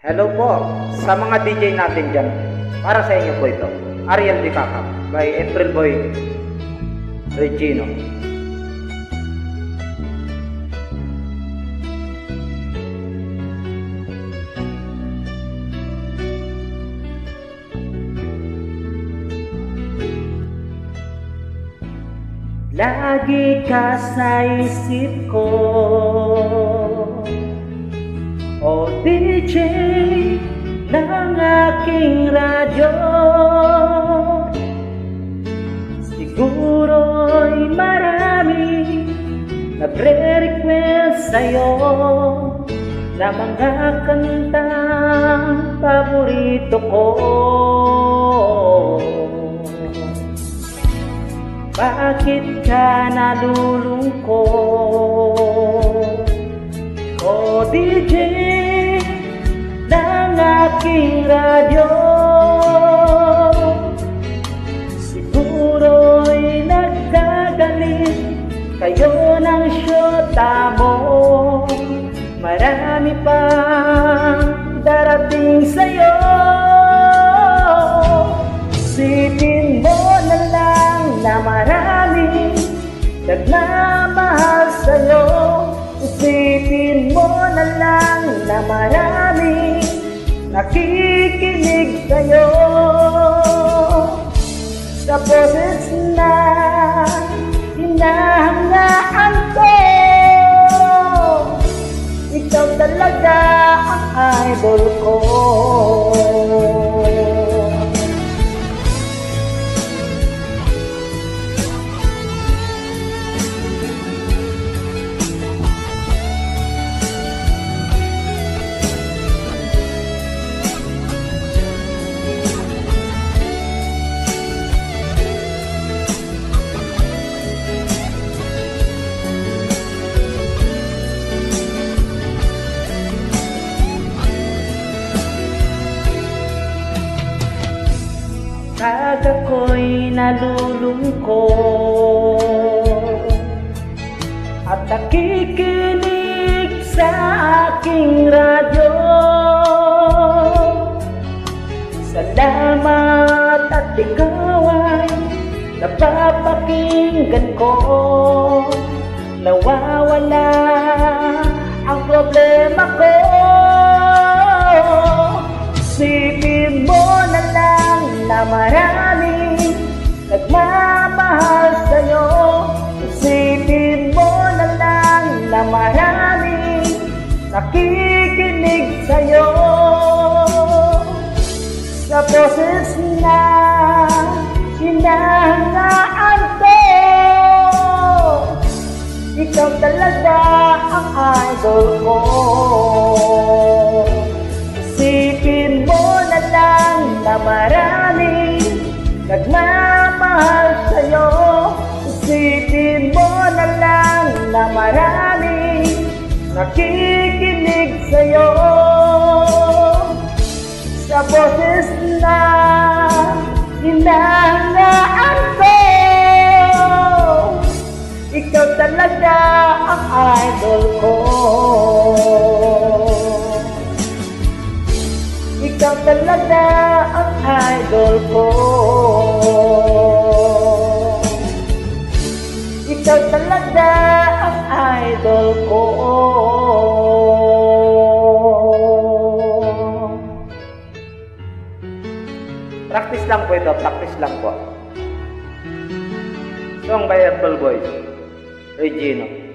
Hello po sa mga DJ natin dyan. Para sa inyo po ito. Ariel Di Kakap by April Boy Regino. Lagi ka sa isip ko, o DJ ng aking radyo. Siguro'y marami nagre-request sa'yo na mga kantang paborito ko. Bakit ka nalulungkot, o DJ ng aking radyo? Siguro'y nagkagalit kayo ng syota mo. Marami pang darating sa'yo. Isipin mo na lang na marami nagmamahal sa'yo. Isipin mo na lang na marami nakikinig sa'yo. Sa boses na hinahangaan ko, ikaw talaga ang idol ko. Pag ako'y nalulungkot at nakikinig sa aking radyo, salamat at ikaw ay napapakinggan ko. Nawawala ang problema ko. Isipin mo na lang na marami nagmamahal sa'yo. Isipin mo na lang na marami nakikinig sa'yo. Sa boses na hinahangaan ko, ikaw talaga ang idol ko. Isipin mo na lang na marami nagmamahal sa'yo. Isipin mo na lang na marami nakikinig sa'yo. Sa boses na hinahangaan ko, ikaw talaga ang idol ko. Ikaw talaga ang idol ko. Ikaw talaga ang idol ko. Practice lang po ito, practice lang po. Song by Apple Boy Regino.